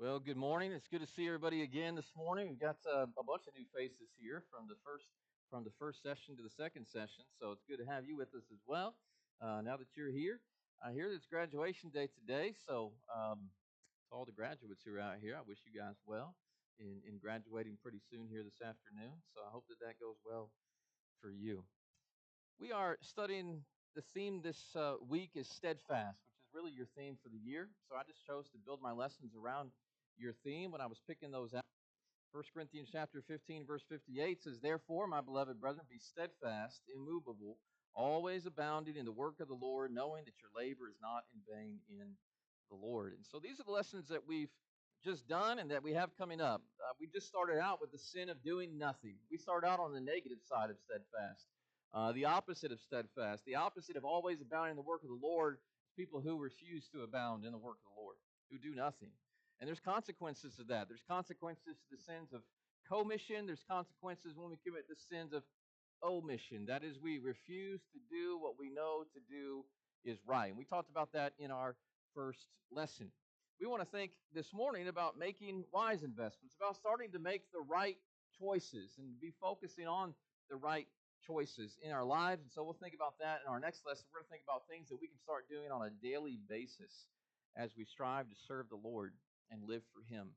Well, good morning. It's good to see everybody again this morning. We've got a bunch of new faces here from the first session to the second session, so it's good to have you with us as well. Now that you're here, I hear it's graduation day today, so to all the graduates who are out here, I wish you guys well in graduating pretty soon here this afternoon. So I hope that that goes well for you. We are studying the theme this week is steadfast, which is really your theme for the year. So I just chose to build my lessons around your theme when I was picking those out. 1 Corinthians chapter 15, verse 58 says, "Therefore, my beloved brethren, be steadfast, immovable, always abounding in the work of the Lord, knowing that your labor is not in vain in the Lord." And so these are the lessons that we've just done and that we have coming up. We just started out with the sin of doing nothing. We started out on the negative side of steadfast, the opposite of steadfast, the opposite of always abounding in the work of the Lord is people who refuse to abound in the work of the Lord, who do nothing. And there's consequences to that. There's consequences to the sins of commission. There's consequences when we commit the sins of omission. That is, we refuse to do what we know to do is right. And we talked about that in our first lesson. We want to think this morning about making wise investments, about starting to make the right choices and be focusing on the right choices in our lives. And so we'll think about that in our next lesson. We're going to think about things that we can start doing on a daily basis as we strive to serve the Lord and live for Him.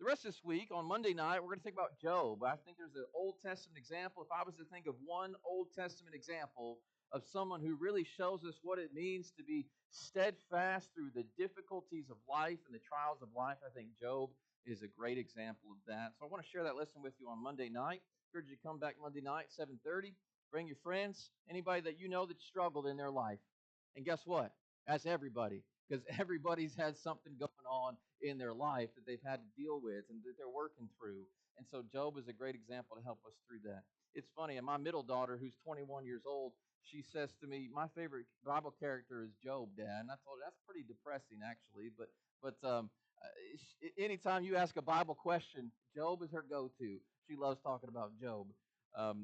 The rest of this week, on Monday night, we're going to think about Job. I think there's an Old Testament example. If I was to think of one Old Testament example of someone who really shows us what it means to be steadfast through the difficulties of life and the trials of life, I think Job is a great example of that. So I want to share that lesson with you on Monday night. I encourage you to come back Monday night, 7:30. Bring your friends, anybody that you know that struggled in their life. And guess what? That's everybody, because everybody's had something going on in their life that they've had to deal with and that they're working through. And so Job is a great example to help us through that. It's funny, and my middle daughter, who's 21 years old, she says to me, "My favorite Bible character is Job, Dad." And I told her that's pretty depressing, actually. Anytime you ask a Bible question, Job is her go-to. She loves talking about Job.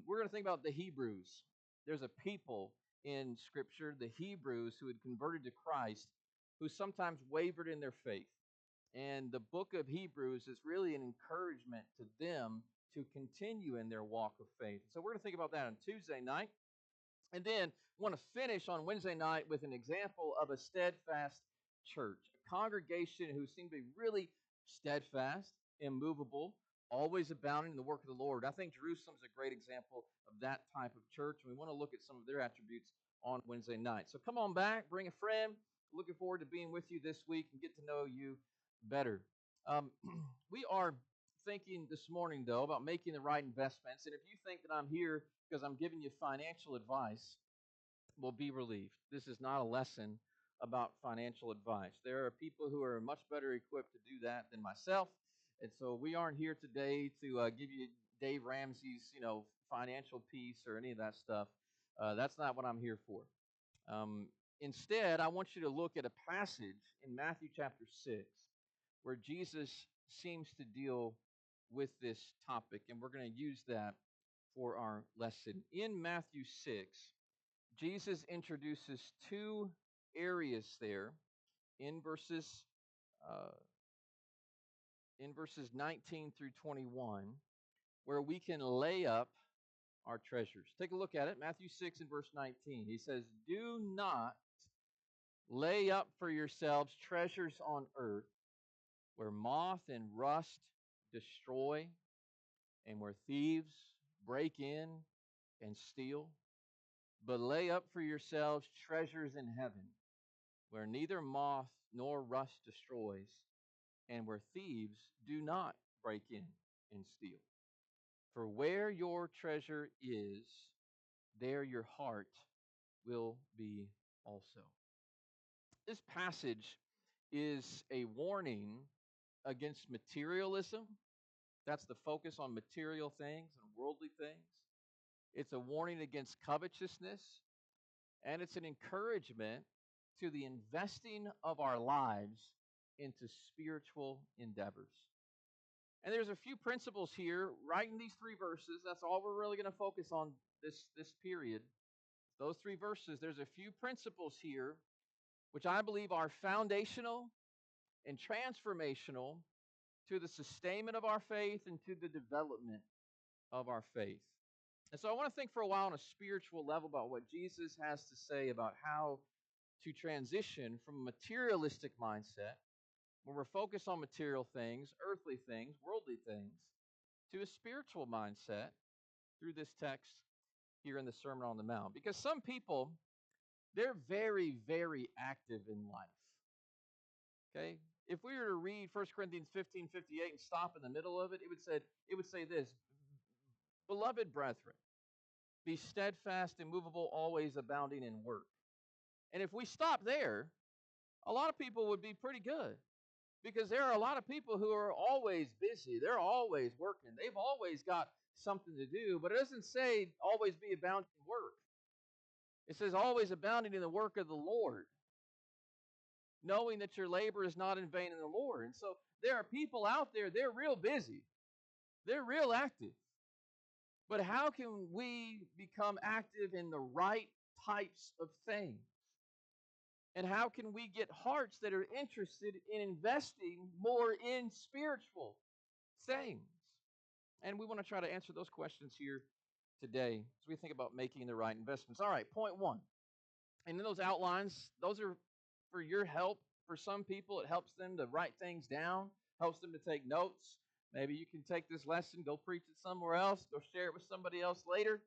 We're going to think about the Hebrews. There's a people in Scripture, the Hebrews, who had converted to Christ, who sometimes wavered in their faith. And the book of Hebrews is really an encouragement to them to continue in their walk of faith. So we're going to think about that on Tuesday night. And then want to finish on Wednesday night with an example of a steadfast church, a congregation who seemed to be really steadfast, immovable, always abounding in the work of the Lord. I think Jerusalem's a great example of that type of church, and we want to look at some of their attributes on Wednesday night. So come on back, bring a friend. Looking forward to being with you this week and get to know you better. Um, we are thinking this morning, though, about making the right investments. And if you think that I'm here because I'm giving you financial advice, well, be relieved. This is not a lesson about financial advice. There are people who are much better equipped to do that than myself. And so we aren't here today to give you Dave Ramsey's, financial piece or any of that stuff. That's not what I'm here for. Um, Instead, I want you to look at a passage in Matthew chapter 6 where Jesus seems to deal with this topic, and we're going to use that for our lesson. In Matthew 6, Jesus introduces two areas there in verses uh, in verses 19 through 21 where we can lay up our treasures. Take a look at it. Matthew 6 and verse 19. He says, "Do not lay up for yourselves treasures on earth where moth and rust destroy and where thieves break in and steal, but lay up for yourselves treasures in heaven where neither moth nor rust destroys and where thieves do not break in and steal. For where your treasure is, there your heart will be also." This passage is a warning against materialism. That's the focus on material things and worldly things. It's a warning against covetousness, and it's an encouragement to the investing of our lives into spiritual endeavors. And there's a few principles here right in these three verses. That's all we're really going to focus on this period. Those three verses, there's a few principles here which I believe are foundational and transformational to the sustainment of our faith, and to the development of our faith. And so I want to think for a while on a spiritual level about what Jesus has to say about how to transition from a materialistic mindset, where we're focused on material things, earthly things, worldly things, to a spiritual mindset through this text here in the Sermon on the Mount. Because some people, they're very, very active in life. Okay? If we were to read 1 Corinthians 15:58 and stop in the middle of it, it would say this: Beloved brethren, be steadfast, immovable, always abounding in work. And if we stop there, a lot of people would be pretty good. Because there are a lot of people who are always busy. They're always working. They've always got something to do. But it doesn't say always be abounding in work. It says always abounding in the work of the Lord, knowing that your labor is not in vain in the Lord. And so there are people out there, they're real busy. They're real active. But how can we become active in the right types of things? And how can we get hearts that are interested in investing more in spiritual things? And we want to try to answer those questions here today as we think about making the right investments. All right, point one. And in those outlines, those are for your help. For some people, it helps them to write things down, helps them to take notes. Maybe you can take this lesson, go preach it somewhere else, go share it with somebody else later.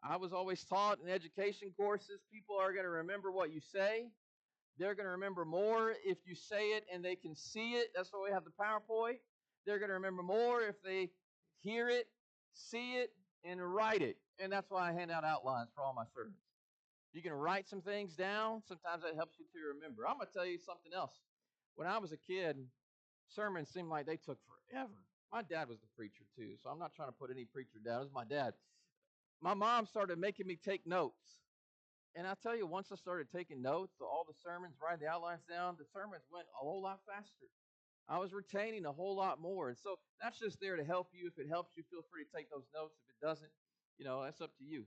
I was always taught in education courses, people are going to remember what you say. They're going to remember more if you say it and they can see it. That's why we have the PowerPoint. They're going to remember more if they hear it, see it, and write it. And that's why I hand out outlines for all my sermons. You can write some things down. Sometimes that helps you to remember. I'm going to tell you something else. When I was a kid, sermons seemed like they took forever. My dad was the preacher too, so I'm not trying to put any preacher down. It was my dad. My mom started making me take notes. And I tell you, once I started taking notes, all the sermons, writing the outlines down, the sermons went a whole lot faster. I was retaining a whole lot more. And so that's just there to help you. If it helps you, feel free to take those notes. If it doesn't, that's up to you.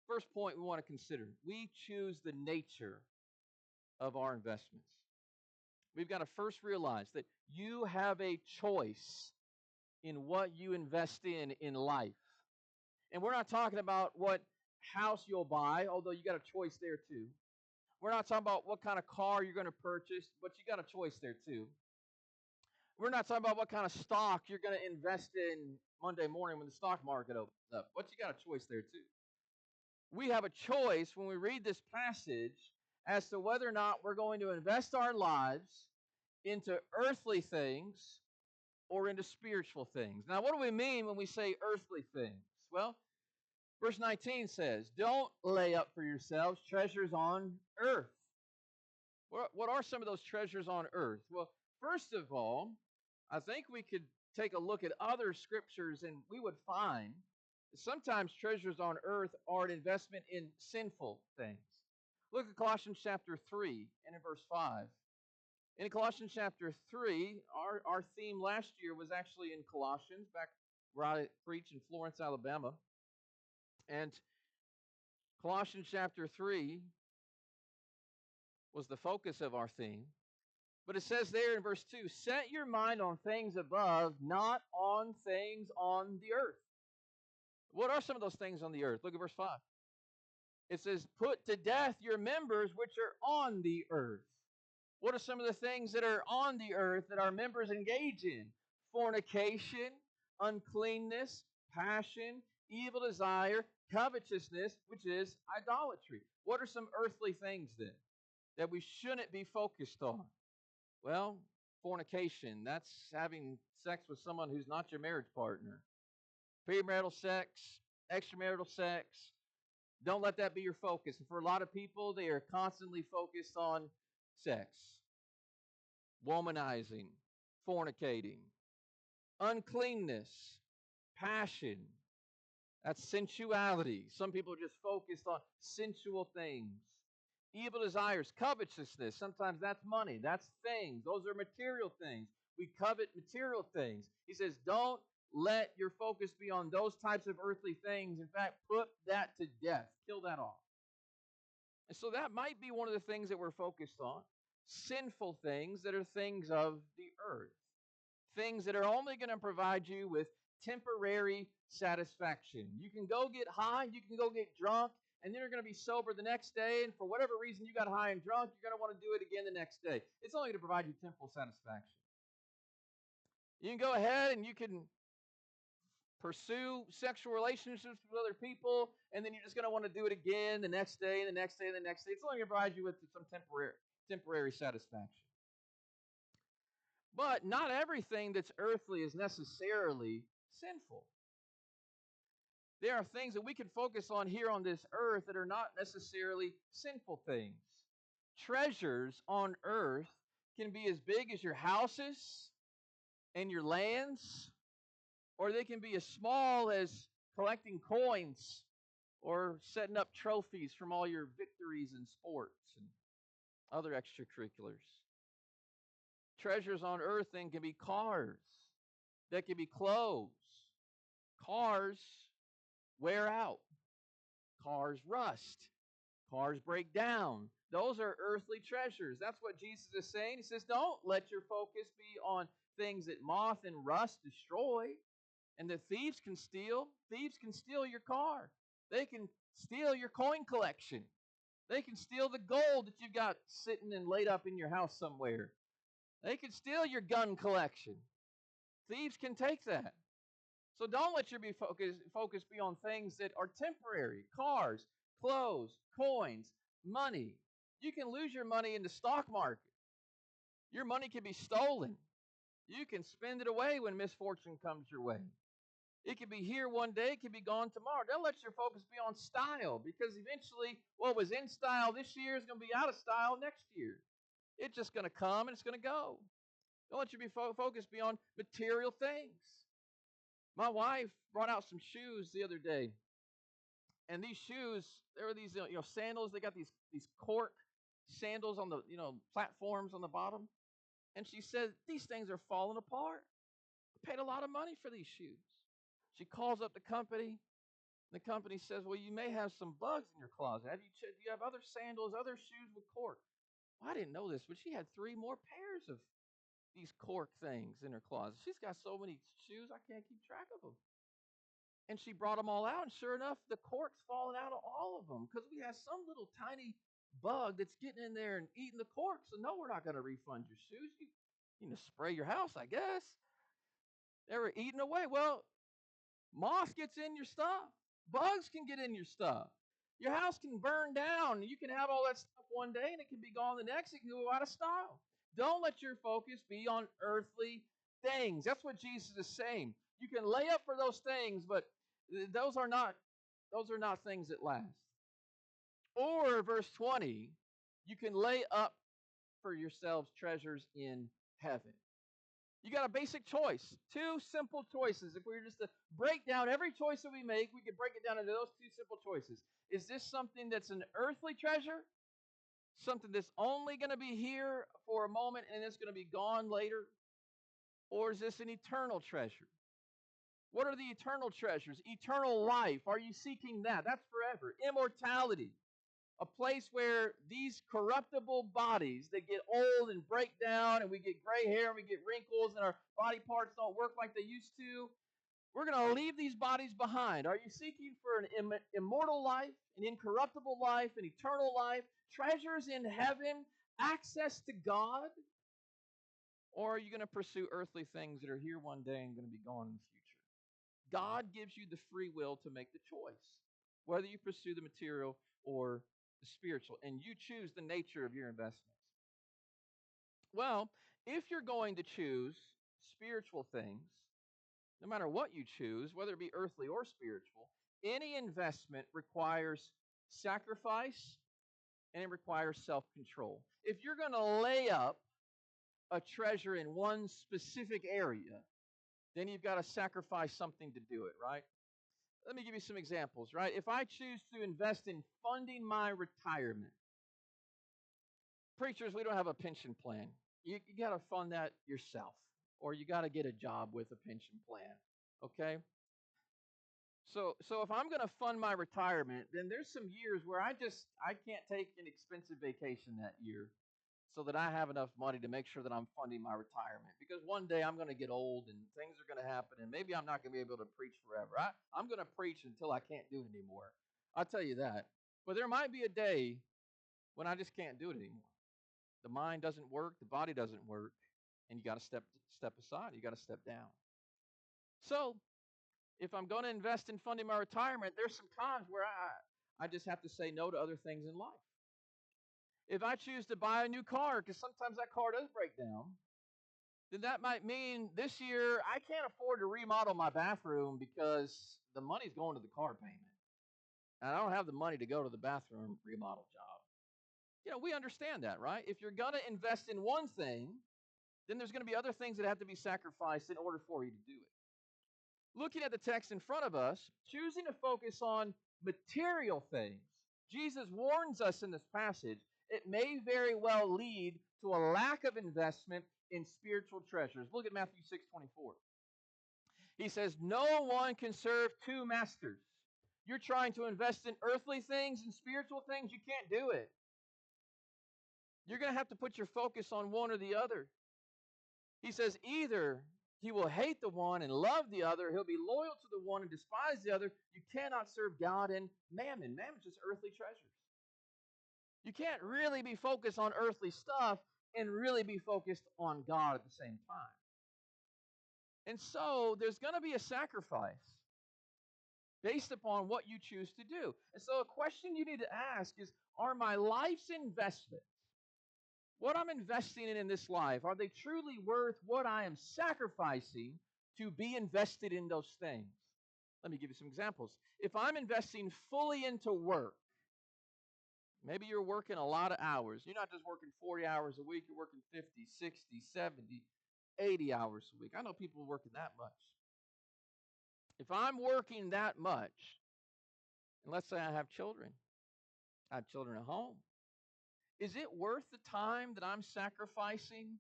First point we want to consider, we choose the nature of our investments. We've got to first realize that you have a choice in what you invest in life. And we're not talking about what house you'll buy, although you got a choice there too. We're not talking about what kind of car you're going to purchase, but you got a choice there too. We're not talking about what kind of stock you're going to invest in Monday morning when the stock market opens up, but you got a choice there too. We have a choice when we read this passage as to whether or not we're going to invest our lives into earthly things or into spiritual things. Now, what do we mean when we say earthly things? Well, verse 19 says, don't lay up for yourselves treasures on earth. What are some of those treasures on earth? Well, first of all, I think we could take a look at other scriptures and we would find that sometimes treasures on earth are an investment in sinful things. Look at Colossians chapter 3 and in verse 5. In Colossians chapter 3, our theme last year was actually in Colossians, back where I preached in Florence, Alabama. And Colossians chapter 3 was the focus of our theme. But it says there in verse 2, set your mind on things above, not on things on the earth. What are some of those things on the earth? Look at verse 5. It says, put to death your members which are on the earth. What are some of the things that are on the earth that our members engage in? Fornication, uncleanness, passion, evil desire, covetousness, which is idolatry. What are some earthly things then that we shouldn't be focused on? Well, fornication, that's having sex with someone who's not your marriage partner. Premarital sex, extramarital sex, don't let that be your focus. And for a lot of people, they are constantly focused on sex, womanizing, fornicating, uncleanness, passion. That's sensuality. Some people are just focused on sensual things. Evil desires, covetousness. Sometimes that's money. That's things. Those are material things. We covet material things. He says, don't let your focus be on those types of earthly things. In fact, put that to death. Kill that off. And so that might be one of the things that we're focused on. sinful things that are things of the earth, things that are only going to provide you with temporary satisfaction. You can go get high, you can go get drunk, and then you're going to be sober the next day, and for whatever reason you got high and drunk, you're going to want to do it again the next day. It's only going to provide you temporal satisfaction. You can go ahead and you can pursue sexual relationships with other people, and then you're just going to want to do it again the next day, and the next day, and the next day. It's only going to provide you with some temporary satisfaction. But not everything that's earthly is necessarily sinful. There are things that we can focus on here on this earth that are not necessarily sinful things. Treasures on earth can be as big as your houses and your lands, or they can be as small as collecting coins or setting up trophies from all your victories in sports and other extracurriculars. Treasures on earth then can be cars, that can be clothes. Cars wear out, cars rust, cars break down. Those are earthly treasures. That's what Jesus is saying. He says, don't let your focus be on things that moth and rust destroy and that thieves can steal. Thieves can steal your car. They can steal your coin collection. They can steal the gold that you've got sitting and laid up in your house somewhere. They can steal your gun collection. Thieves can take that. So don't let your focus be on things that are temporary. Cars, clothes, coins, money. You can lose your money in the stock market. Your money can be stolen. You can spend it away when misfortune comes your way. It can be here one day, it can be gone tomorrow. Don't let your focus be on style, because eventually what was in style this year is going to be out of style next year. It's just going to come and it's going to go. Don't let your focus be on material things. My wife brought out some shoes the other day, and these shoes, there were these sandals. They got these cork sandals on the platforms on the bottom, and she said these things are falling apart. I paid a lot of money for these shoes. She calls up the company. The company says, well, you may have some bugs in your closet. Do you have other sandals, other shoes with cork? Well, I didn't know this, but she had 3 more pairs of these cork things in her closet. She's got so many shoes, I can't keep track of them. And she brought them all out, and sure enough, the cork's falling out of all of them because we have some little tiny bug that's getting in there and eating the cork. So no, we're not going to refund your shoes. You spray your house, I guess. They were eating away. Well, moth gets in your stuff. Bugs can get in your stuff. Your house can burn down. You can have all that stuff one day, and it can be gone the next. It can go out of style. Don't let your focus be on earthly things. That's what Jesus is saying. You can lay up for those things, but those are not things that last. Or verse 20, you can lay up for yourselves treasures in heaven. You got a basic choice. 2 simple choices. If we were just to break down every choice that we make, we could break it down into those 2 simple choices. Is this something that's an earthly treasure? Something that's only going to be here for a moment and it's going to be gone later? Or is this an eternal treasure? What are the eternal treasures? Eternal life. Are you seeking that? That's forever. Immortality. A place where these corruptible bodies that get old and break down and we get gray hair and we get wrinkles and our body parts don't work like they used to, we're going to leave these bodies behind. Are you seeking for an immortal life, an incorruptible life, an eternal life, treasures in heaven, access to God? Or are you going to pursue earthly things that are here one day and going to be gone in the future? God gives you the free will to make the choice, whether you pursue the material or the spiritual, and you choose the nature of your investments. Well, if you're going to choose spiritual things, no matter what you choose, whether it be earthly or spiritual, any investment requires sacrifice and it requires self-control. If you're going to lay up a treasure in one specific area, then you've got to sacrifice something to do it, right? Let me give you some examples, right? If I choose to invest in funding my retirement, preachers, we don't have a pension plan. You got to fund that yourself, or you got to get a job with a pension plan, okay? So if I'm going to fund my retirement, then there's some years where I can't take an expensive vacation that year. so that I have enough money to make sure that I'm funding my retirement. Because one day I'm going to get old and things are going to happen, and maybe I'm not going to be able to preach forever. I'm going to preach until I can't do it anymore. I'll tell you that. But there might be a day when I just can't do it anymore. The mind doesn't work, the body doesn't work, and you got to step aside. You got to step down. So if I'm going to invest in funding my retirement, there's some times where I just have to say no to other things in life. If I choose to buy a new car, because sometimes that car does break down, then that might mean this year I can't afford to remodel my bathroom because the money's going to the car payment. And I don't have the money to go to the bathroom remodel job. We understand that, right? If you're going to invest in one thing, then there's going to be other things that have to be sacrificed in order for you to do it. Looking at the text in front of us, choosing to focus on material things, Jesus warns us in this passage, it may very well lead to a lack of investment in spiritual treasures. Look at Matthew 6:24. He says, no one can serve two masters. You're trying to invest in earthly things and spiritual things, you can't do it. You're going to have to put your focus on one or the other. He says either he will hate the one and love the other, he'll be loyal to the one and despise the other. You cannot serve God and mammon. Mammon's just earthly treasures. You can't really be focused on earthly stuff and really be focused on God at the same time. And so there's going to be a sacrifice based upon what you choose to do. And so a question you need to ask is, are my life's investments, what I'm investing in this life, are they truly worth what I am sacrificing to be invested in those things? Let me give you some examples. If I'm investing fully into work, maybe you're working a lot of hours. You're not just working 40 hours a week, you're working 50, 60, 70, 80 hours a week. I know people working that much. If I'm working that much, and let's say I have children at home, is it worth the time that I'm sacrificing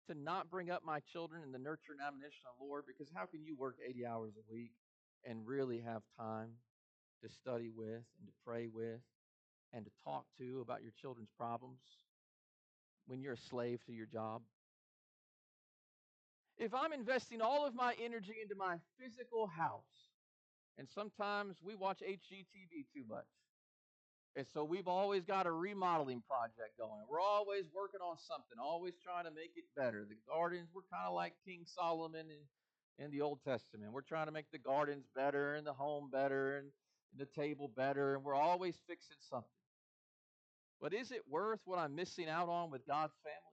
to not bring up my children in the nurture and admonition of the Lord? Because how can you work 80 hours a week and really have time to study with and to pray with and to talk to about your children's problems when you're a slave to your job? If I'm investing all of my energy into my physical house, and sometimes we watch HGTV too much, and so we've always got a remodeling project going. We're always working on something, always trying to make it better. The gardens, we're kind of like King Solomon in the Old Testament. We're trying to make the gardens better and the home better and the table better, and we're always fixing something. But is it worth what I'm missing out on with God's family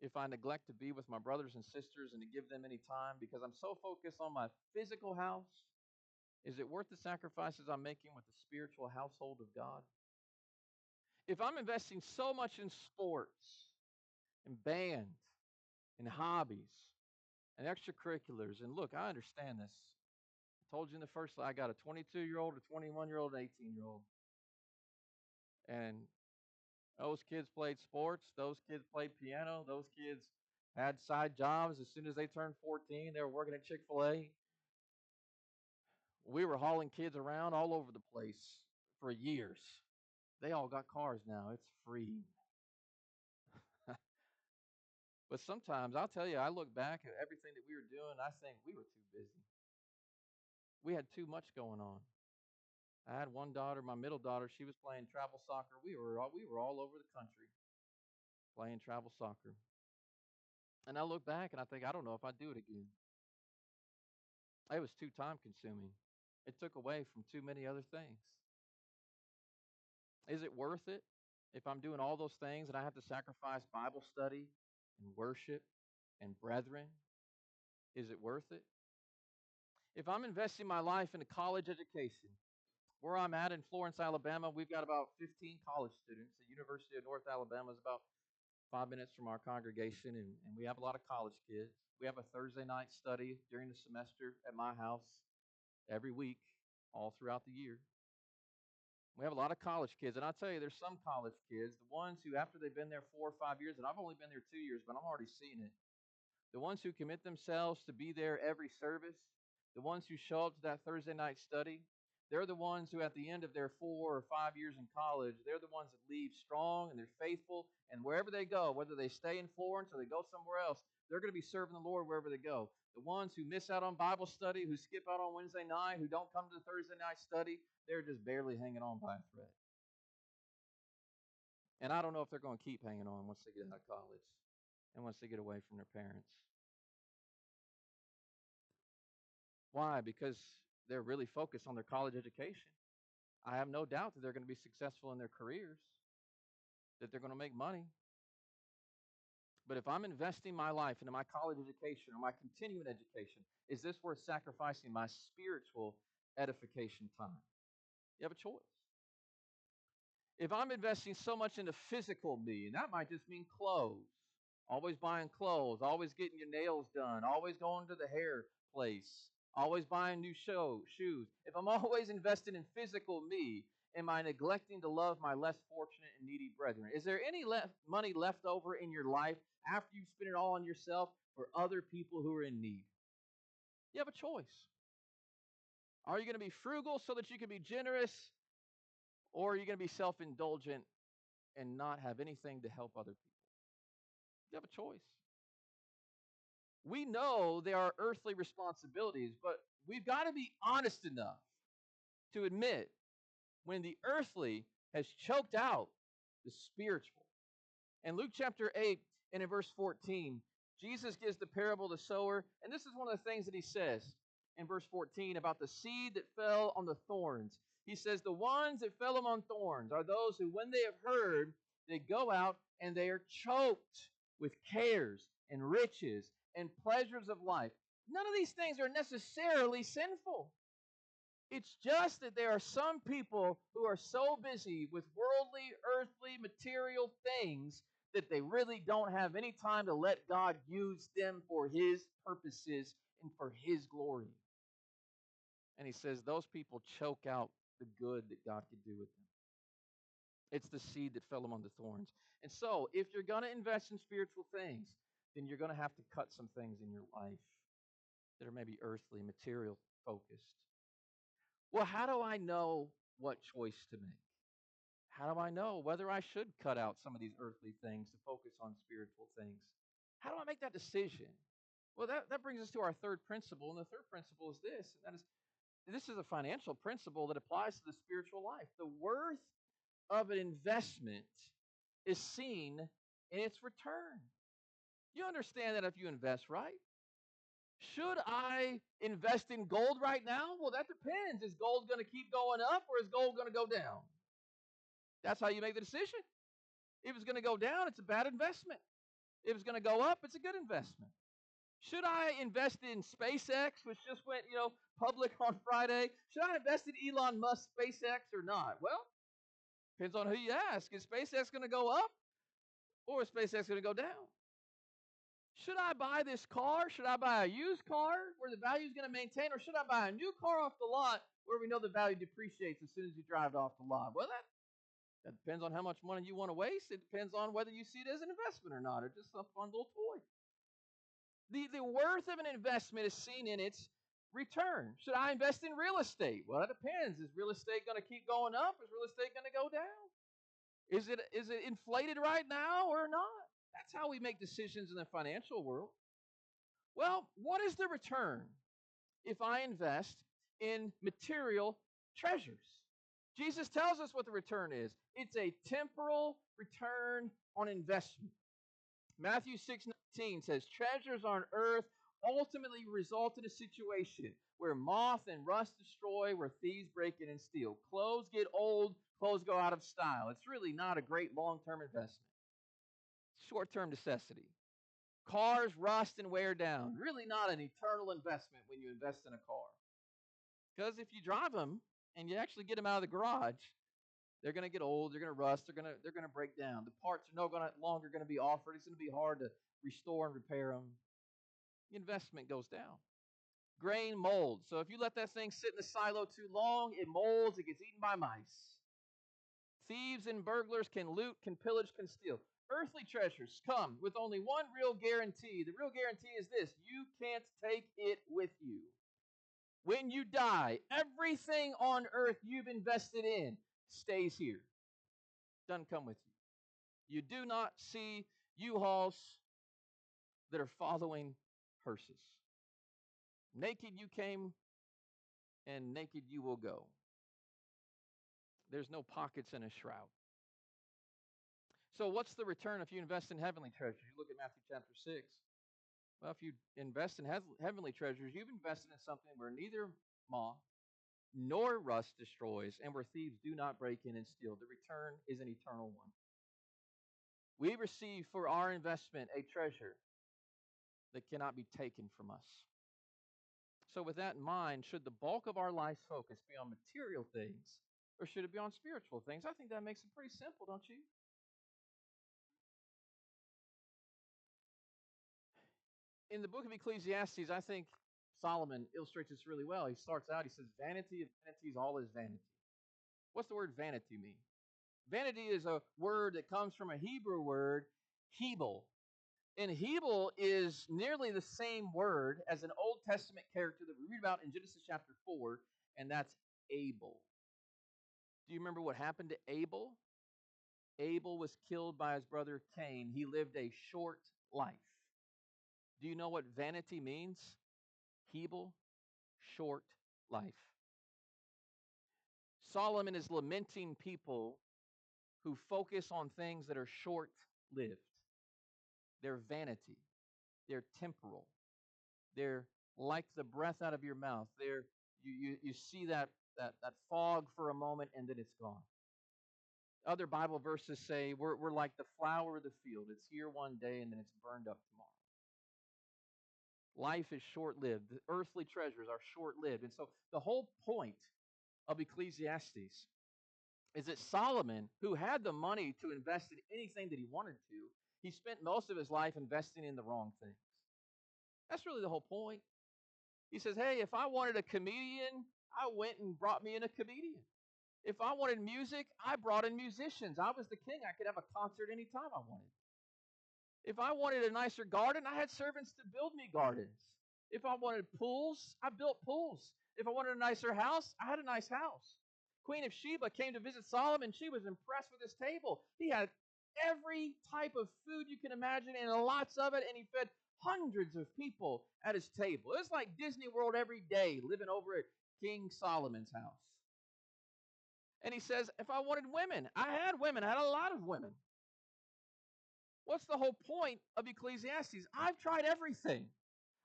if I neglect to be with my brothers and sisters and to give them any time because I'm so focused on my physical house? Is it worth the sacrifices I'm making with the spiritual household of God? If I'm investing so much in sports and band and hobbies and extracurriculars, and look, I understand this. I told you in the first slide, I got a 22-year-old, a 21-year-old, an 18-year-old. And those kids played sports. Those kids played piano. Those kids had side jobs. As soon as they turned 14, they were working at Chick-fil-A. We were hauling kids around all over the place for years. They all got cars now. It's free. But sometimes, I'll tell you, I look back at everything that we were doing, I think we were too busy. We had too much going on. I had one daughter, my middle daughter, she was playing travel soccer. We were all over the country playing travel soccer. And I look back and I think, I don't know if I'd do it again. It was too time consuming. It took away from too many other things. Is it worth it if I'm doing all those things and I have to sacrifice Bible study and worship and brethren? Is it worth it? If I'm investing my life in a college education, where I'm at in Florence, Alabama, we've got about 15 college students. The University of North Alabama is about 5 minutes from our congregation, and we have a lot of college kids. We have a Thursday night study during the semester at my house every week, all throughout the year. We have a lot of college kids, and I'll tell you, there's some college kids, the ones who, after they've been there 4 or 5 years, and I've only been there 2 years, but I'm already seeing it. The ones who commit themselves to be there every service, the ones who show up to that Thursday night study, They're the ones who, at the end of their 4 or 5 years in college, they're the ones that leave strong and they're faithful. And wherever they go, whether they stay in Florence or they go somewhere else, they're going to be serving the Lord wherever they go. The ones who miss out on Bible study, who skip out on Wednesday night, who don't come to the Thursday night study, they're just barely hanging on by a thread. And I don't know if they're going to keep hanging on once they get out of college and once they get away from their parents. Why? Because they're really focused on their college education. I have no doubt that they're going to be successful in their careers, that they're going to make money. But if I'm investing my life into my college education or my continuing education, is this worth sacrificing my spiritual edification time? You have a choice. If I'm investing so much into physical me, and that might just mean clothes, always buying clothes, always getting your nails done, always going to the hair place, always buying new shoes. If I'm always investing in physical me, am I neglecting to love my less fortunate and needy brethren? Is there any money left over in your life after you've spent it all on yourself for other people who are in need? You have a choice. Are you going to be frugal so that you can be generous, or are you going to be self-indulgent and not have anything to help other people? You have a choice. We know there are earthly responsibilities, but we've got to be honest enough to admit when the earthly has choked out the spiritual. In Luke chapter 8 and in verse 14, Jesus gives the parable of the sower, and this is one of the things that he says in verse 14 about the seed that fell on the thorns. He says, the ones that fell among thorns are those who, when they have heard, they go out and they are choked with cares and riches and pleasures of life. None of these things are necessarily sinful. It's just that there are some people who are so busy with worldly, earthly, material things that they really don't have any time to let God use them for His purposes and for His glory. And he says those people choke out the good that God could do with them. It's the seed that fell among the thorns. And so, if you're going to invest in spiritual things, then you're going to have to cut some things in your life that are maybe earthly, material focused. Well, how do I know what choice to make? How do I know whether I should cut out some of these earthly things to focus on spiritual things? How do I make that decision? Well, that brings us to our third principle, and the third principle is this, and that is, this is a financial principle that applies to the spiritual life. The worth of an investment is seen in its return. You understand that if you invest right? Should I invest in gold right now? Well, that depends. Is gold going to keep going up or is gold going to go down? That's how you make the decision. If it's going to go down, it's a bad investment. If it's going to go up, it's a good investment. Should I invest in SpaceX, which just went, public on Friday? Should I invest in Elon Musk's SpaceX or not? Well, depends on who you ask. Is SpaceX going to go up or is SpaceX going to go down? Should I buy this car? Should I buy a used car where the value is going to maintain? Or should I buy a new car off the lot where we know the value depreciates as soon as you drive it off the lot? Well, that depends on how much money you want to waste. It depends on whether you see it as an investment or not, or just a fun little toy. The worth of an investment is seen in its return. Should I invest in real estate? Well, that depends. Is real estate going to keep going up? Is real estate going to go down? Is it inflated right now or not? That's how we make decisions in the financial world. Well, what is the return if I invest in material treasures? Jesus tells us what the return is. It's a temporal return on investment. Matthew 6:19 says, treasures on earth ultimately result in a situation where moth and rust destroy, where thieves break in and steal. Clothes get old, clothes go out of style. It's really not a great long-term investment. Short-term necessity. Cars rust and wear down. Really not an eternal investment when you invest in a car. Because if you drive them and you actually get them out of the garage, they're going to get old, they're going to rust, they're going to break down. The parts are no longer going to be offered. It's going to be hard to restore and repair them. The investment goes down. Grain molds. So if you let that thing sit in the silo too long, it molds, it gets eaten by mice. Thieves and burglars can loot, can pillage, can steal. Earthly treasures come with only one real guarantee. The real guarantee is this: you can't take it with you. When you die, everything on earth you've invested in stays here. Doesn't come with you. You do not see U-Hauls that are following hearses. Naked you came, and naked you will go. There's no pockets in a shroud. So what's the return if you invest in heavenly treasures? You look at Matthew chapter 6. Well, if you invest in heavenly treasures, you've invested in something where neither moth nor rust destroys, and where thieves do not break in and steal. The return is an eternal one. We receive for our investment a treasure that cannot be taken from us. So with that in mind, should the bulk of our life's focus be on material things, or should it be on spiritual things? I think that makes it pretty simple, don't you? In the book of Ecclesiastes, I think Solomon illustrates this really well. He starts out, he says, vanity of vanities, all is vanity. What's the word vanity mean? Vanity is a word that comes from a Hebrew word, hebel. And hebel is nearly the same word as an Old Testament character that we read about in Genesis chapter 4, and that's Abel. Do you remember what happened to Abel? Abel was killed by his brother Cain. He lived a short life. Do you know what vanity means? Hebel, short life. Solomon is lamenting people who focus on things that are short-lived. They're vanity. They're temporal. They're like the breath out of your mouth. You see that fog for a moment and then it's gone. Other Bible verses say we're like the flower of the field. It's here one day and then it's burned up tomorrow. Life is short-lived. The earthly treasures are short-lived. And so the whole point of Ecclesiastes is that Solomon, who had the money to invest in anything that he wanted to, he spent most of his life investing in the wrong things. That's really the whole point. He says, hey, if I wanted a comedian, I went and brought me in a comedian. If I wanted music, I brought in musicians. I was the king. I could have a concert anytime I wanted. If I wanted a nicer garden, I had servants to build me gardens. If I wanted pools, I built pools. If I wanted a nicer house, I had a nice house. Queen of Sheba came to visit Solomon. She was impressed with his table. He had every type of food you can imagine and lots of it, and he fed hundreds of people at his table. It was like Disney World every day, living over at King Solomon's house. And he says, if I wanted women, I had women. I had a lot of women. What's the whole point of Ecclesiastes? I've tried everything.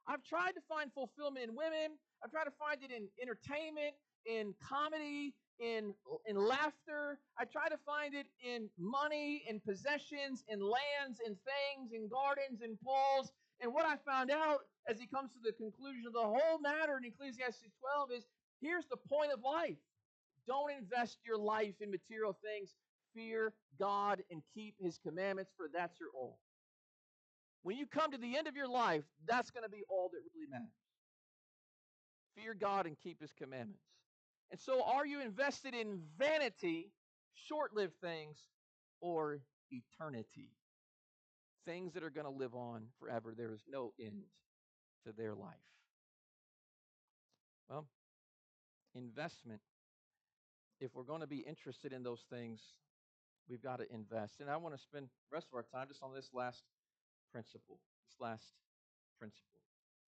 I've tried to find fulfillment in women. I've tried to find it in entertainment, in comedy, in laughter. I try to find it in money, in possessions, in lands, in things, in gardens, in pools. And what I found out as he comes to the conclusion of the whole matter in Ecclesiastes 12 is, here's the point of life. Don't invest your life in material things. Fear God and keep his commandments, for that's your all. When you come to the end of your life, that's going to be all that really matters. Fear God and keep his commandments. And so are you invested in vanity, short-lived things, or eternity? Things that are going to live on forever. There is no end to their life. Well, investment. If we're going to be interested in those things, we've got to invest. And I want to spend the rest of our time just on this last principle.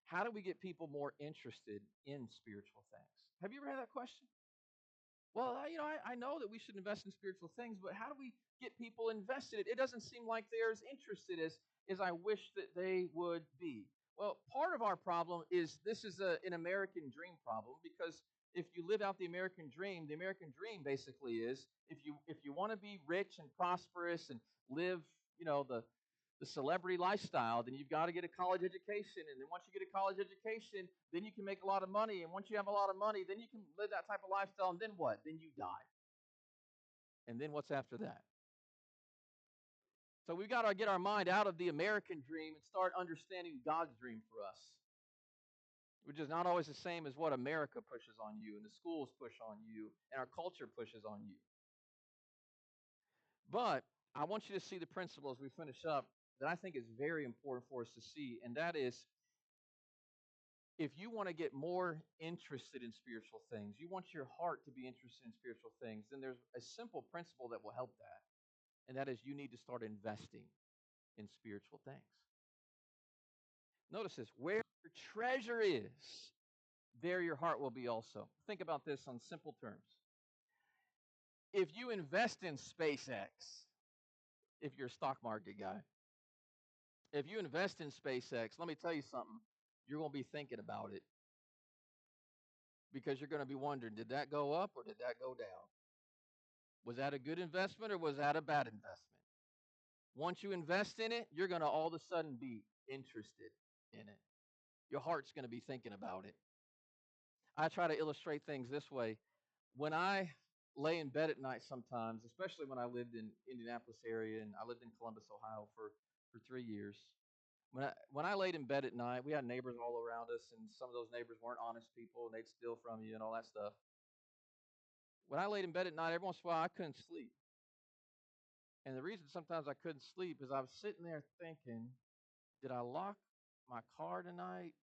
How do we get people more interested in spiritual things? Have you ever had that question? Well, I know that we should invest in spiritual things, but how do we get people invested? It doesn't seem like they're as interested as I wish that they would be. Well, part of our problem is this is an American dream problem, because if you live out the American dream basically is if you want to be rich and prosperous and live, the celebrity lifestyle, then you've got to get a college education. And then once you get a college education, then you can make a lot of money. And once you have a lot of money, then you can live that type of lifestyle. And then what? Then you die. And then what's after that? So we've got to get our mind out of the American dream and start understanding God's dream for us, which is not always the same as what America pushes on you and the schools push on you and our culture pushes on you. But I want you to see the principle as we finish up that I think is very important for us to see, and that is If you want to get more interested in spiritual things, you want your heart to be interested in spiritual things, then there's a simple principle that will help that. And that is you need to start investing in spiritual things. Notice this, where your treasure is, there your heart will be also. Think about this on simple terms. If you invest in SpaceX, if you're a stock market guy, if you invest in SpaceX, let me tell you something, you're going to be thinking about it because you're going to be wondering, did that go up or did that go down? Was that a good investment or was that a bad investment? Once you invest in it, you're going to all of a sudden be interested in it. Your heart's going to be thinking about it. I try to illustrate things this way. When I lay in bed at night sometimes, especially when I lived in Indianapolis area and I lived in Columbus, Ohio for 3 years. When I laid in bed at night, we had neighbors all around us, and some of those neighbors weren't honest people, and they'd steal from you and all that stuff. When I laid in bed at night, every once in a while I couldn't sleep. And the reason sometimes I couldn't sleep is I was sitting there thinking, did I lock my car tonight?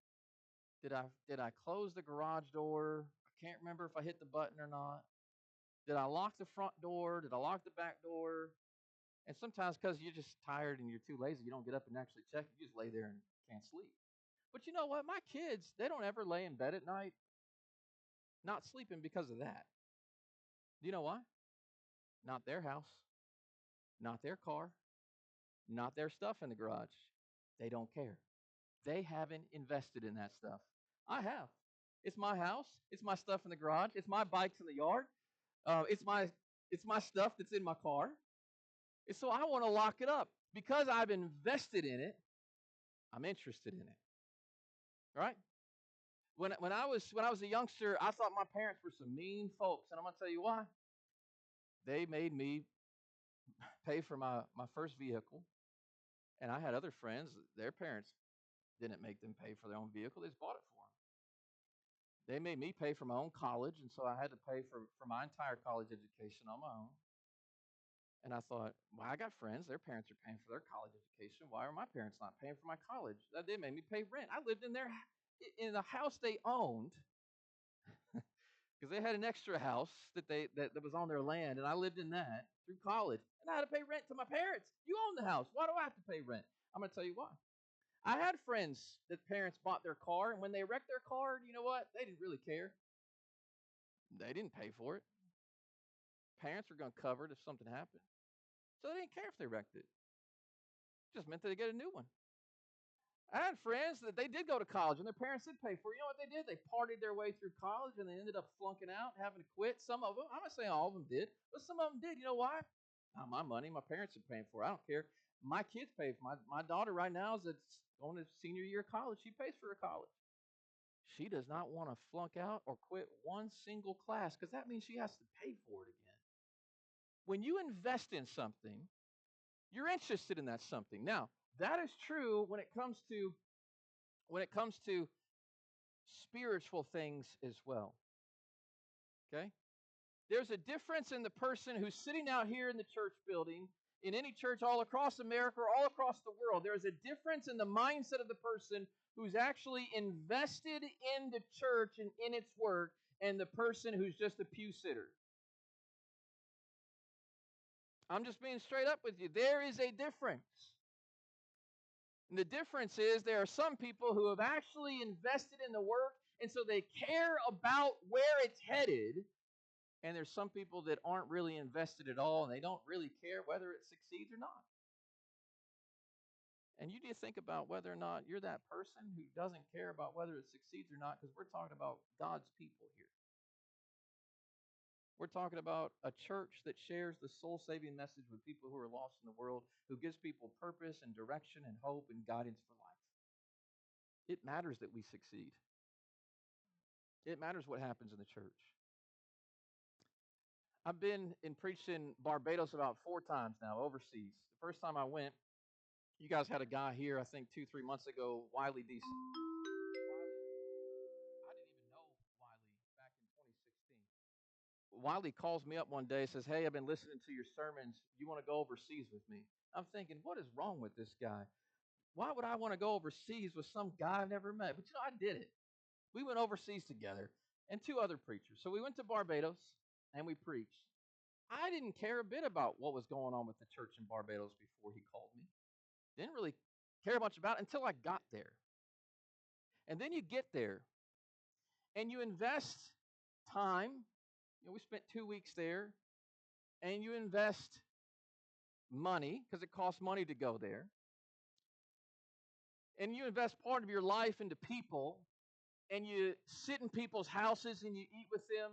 Did I close the garage door? I can't remember if I hit the button or not. Did I lock the front door? Did I lock the back door? And sometimes because you're just tired and you're too lazy, you don't get up and actually check. You just lay there and can't sleep. But you know what? My kids, they don't ever lay in bed at night not sleeping because of that. Do you know why? Not their house, not their car, not their stuff in the garage. They don't care. They haven't invested in that stuff. I have. It's my house. It's my stuff in the garage. It's my bikes in the yard. It's my stuff that's in my car. And so I want to lock it up because I've invested in it. I'm interested in it. Right? When I was a youngster, I thought my parents were some mean folks, and I'm gonna tell you why. They made me pay for my first vehicle, and I had other friends. Their parents didn't make them pay for their own vehicle; they just bought it for them. They made me pay for my own college, and so I had to pay for my entire college education on my own. And I thought, well, I got friends. Their parents are paying for their college education. Why are my parents not paying for my college? They made me pay rent. I lived in the house they owned because they had an extra house that was on their land, and I lived in that through college. And I had to pay rent to my parents. You own the house. Why do I have to pay rent? I'm going to tell you why. I had friends that parents bought their car, and when they wrecked their car, you know what? They didn't really care. They didn't pay for it. Parents were going to cover it if something happened. So they didn't care if they wrecked it. It just meant that they get a new one. I had friends that they did go to college and their parents did pay for it. You know what they did? They partied their way through college and they ended up flunking out, having to quit. Some of them, I'm not saying all of them did, but some of them did. You know why? Not my money. My parents are paying for it. I don't care. My kids pay for it. My daughter right now is going to senior year of college. She pays for her college. She does not want to flunk out or quit one single class because that means she has to pay for it again. When you invest in something, you're interested in that something. Now, that is true when it comes to spiritual things as well. Okay? There's a difference in the person who's sitting out here in the church building, in any church all across America or all across the world. There's a difference in the mindset of the person who's actually invested in the church and in its work and the person who's just a pew sitter. I'm just being straight up with you. There is a difference. And the difference is there are some people who have actually invested in the work, and so they care about where it's headed. And there's some people that aren't really invested at all, and they don't really care whether it succeeds or not. And you need to think about whether or not you're that person who doesn't care about whether it succeeds or not, because we're talking about God's people here. We're talking about a church that shares the soul-saving message with people who are lost in the world, who gives people purpose and direction and hope and guidance for life. It matters that we succeed. It matters what happens in the church. I've been preached in Barbados about 4 times now, overseas. The first time I went, you guys had a guy here, I think 2-3 months ago, Wiley DC. I didn't even know Wiley back in 2016. Wiley calls me up one day and says, hey, I've been listening to your sermons. You want to go overseas with me? I'm thinking, what is wrong with this guy? Why would I want to go overseas with some guy I've never met? But I did it. We went overseas together and two other preachers. So we went to Barbados and we preached. I didn't care a bit about what was going on with the church in Barbados before he called me. Didn't really care much about it until I got there. And then you get there and you invest time. We spent 2 weeks there, and you invest money because it costs money to go there. And you invest part of your life into people, and you sit in people's houses and you eat with them,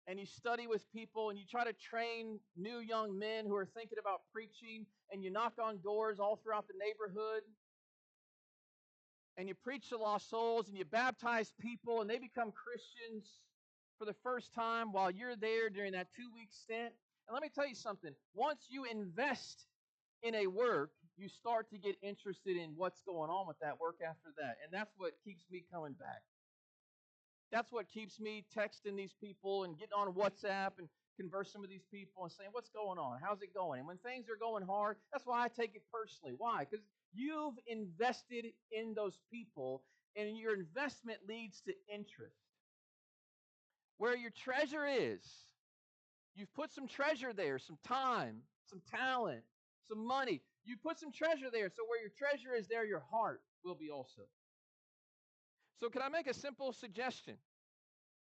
and you study with people, and you try to train new young men who are thinking about preaching, and you knock on doors all throughout the neighborhood, and you preach to lost souls, and you baptize people, and they become Christians for the first time while you're there during that 2 week stint. And let me tell you something. Once you invest in a work, you start to get interested in what's going on with that work after that. And that's what keeps me coming back. That's what keeps me texting these people and getting on WhatsApp and conversing with these people and saying, what's going on? How's it going? And when things are going hard, that's why I take it personally. Why? Because you've invested in those people, and your investment leads to interest. Where your treasure is, you've put some treasure there, some time, some talent, some money. You put some treasure there. So where your treasure is, there your heart will be also. So can I make a simple suggestion?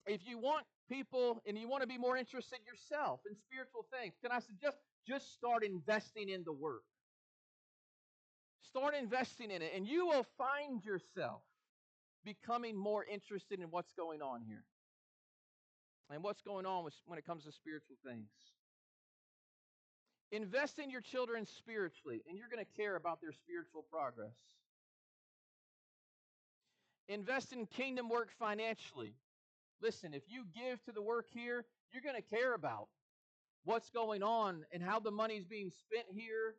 If you want people and you want to be more interested yourself in spiritual things, can I suggest just start investing in the work? Start investing in it, and you will find yourself becoming more interested in what's going on here and what's going on when it comes to spiritual things. Invest in your children spiritually, and you're going to care about their spiritual progress. Invest in kingdom work financially. Listen, if you give to the work here, you're going to care about what's going on and how the money is being spent here,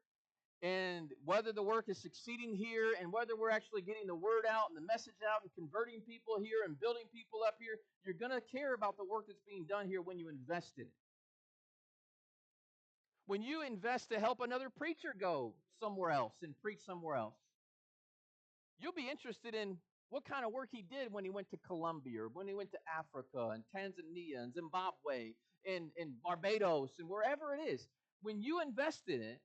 and whether the work is succeeding here, and whether we're actually getting the word out and the message out and converting people here and building people up here. You're going to care about the work that's being done here when you invest in it. When you invest to help another preacher go somewhere else and preach somewhere else, you'll be interested in what kind of work he did when he went to Colombia, or when he went to Africa and Tanzania and Zimbabwe and Barbados and wherever it is. When you invest in it,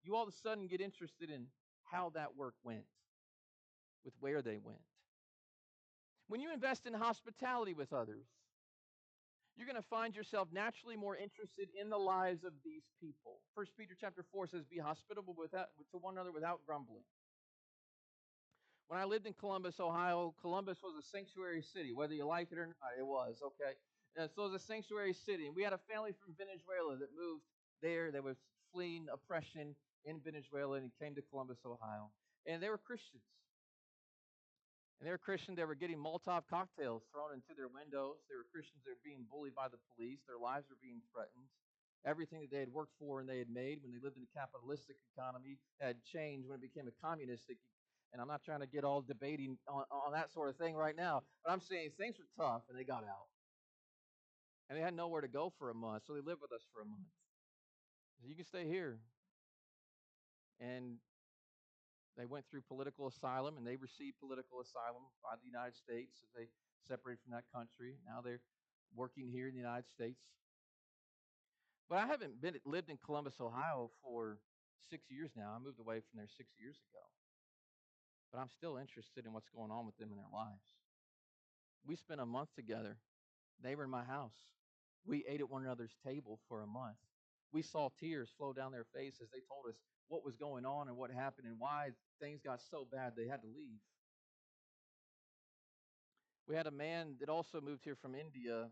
you all of a sudden get interested in how that work went, with where they went. When you invest in hospitality with others, you're going to find yourself naturally more interested in the lives of these people. 1 Peter chapter 4 says, be hospitable to one another without grumbling. When I lived in Columbus, Ohio, Columbus was a sanctuary city. Whether you like it or not, it was, okay? So it was a sanctuary city. And we had a family from Venezuela that moved there. They were fleeing oppression in Venezuela and came to Columbus, Ohio. And they were Christians. And they were Christians. They were getting Molotov cocktails thrown into their windows. They were Christians that were being bullied by the police. Their lives were being threatened. Everything that they had worked for and they had made when they lived in a capitalistic economy had changed when it became a communistic. And I'm not trying to get all debating on that sort of thing right now, but I'm saying things were tough and they got out. And they had nowhere to go for a month, so they lived with us for a month. So you can stay here. And they went through political asylum, and they received political asylum by the United States as they separated from that country. Now they're working here in the United States. But I haven't lived in Columbus, Ohio for 6 years now. I moved away from there 6 years ago. But I'm still interested in what's going on with them in their lives. We spent a month together. They were in my house. We ate at one another's table for a month. We saw tears flow down their face as they told us what was going on and what happened and why things got so bad they had to leave. We had a man that also moved here from India.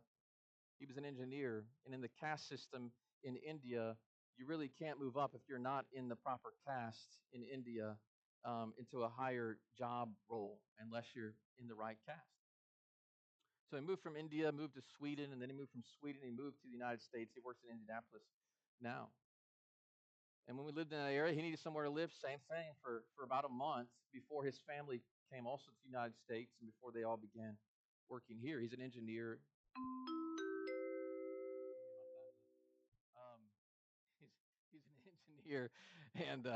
He was an engineer. And in the caste system in India, you really can't move up if you're not in the proper caste in India into a higher job role unless you're in the right caste. So he moved from India, moved to Sweden, and then he moved from Sweden, he moved to the United States. He works in Indianapolis now. And when we lived in that area, he needed somewhere to live, same thing, for about a month before his family came also to the United States and before they all began working here. He's an engineer. Um, he's an engineer, and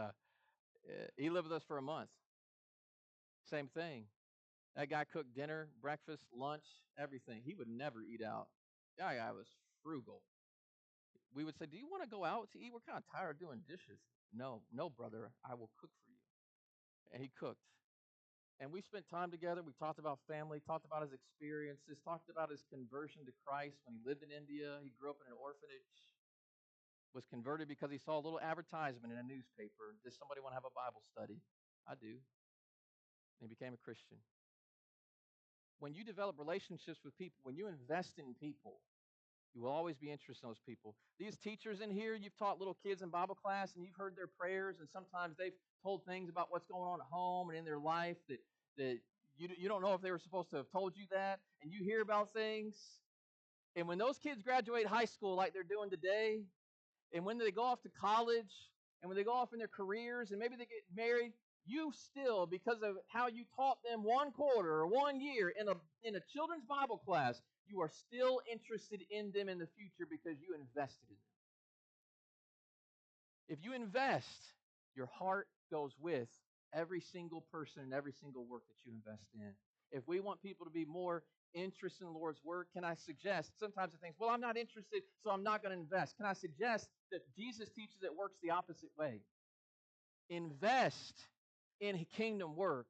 he lived with us for a month. Same thing. That guy cooked dinner, breakfast, lunch, everything. He would never eat out. That guy was frugal. We would say, "Do you want to go out to eat? We're kind of tired of doing dishes." No, no, brother, I will cook for you. And he cooked. And we spent time together. We talked about family, talked about his experiences, talked about his conversion to Christ when he lived in India. He grew up in an orphanage, was converted because he saw a little advertisement in a newspaper. Does somebody want to have a Bible study? I do. And he became a Christian. When you develop relationships with people, when you invest in people, you will always be interested in those people. These teachers in here, you've taught little kids in Bible class, and you've heard their prayers, and sometimes they've told things about what's going on at home and in their life that you don't know if they were supposed to have told you that, and you hear about things. And when those kids graduate high school like they're doing today, and when they go off to college, and when they go off in their careers, and maybe they get married, you still, because of how you taught them 1 quarter or 1 year in a children's Bible class, you are still interested in them in the future because you invested in them. If you invest, your heart goes with every single person and every single work that you invest in. If we want people to be more interested in the Lord's word, can I suggest, sometimes it thinks, well, I'm not interested, so I'm not going to invest. Can I suggest that Jesus teaches it works the opposite way? Invest in kingdom work,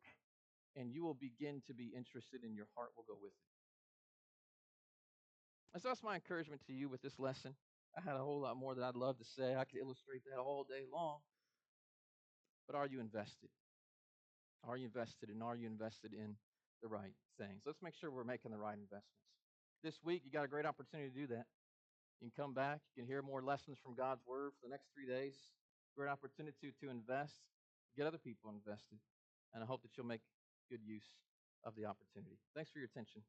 and you will begin to be interested, and your heart will go with it. And so that's my encouragement to you with this lesson. I had a whole lot more that I'd love to say. I could illustrate that all day long. But are you invested? Are you invested, and are you invested in the right things? Let's make sure we're making the right investments. This week, you got a great opportunity to do that. You can come back. You can hear more lessons from God's Word for the next 3 days. Great opportunity to invest, get other people invested. And I hope that you'll make good use of the opportunity. Thanks for your attention.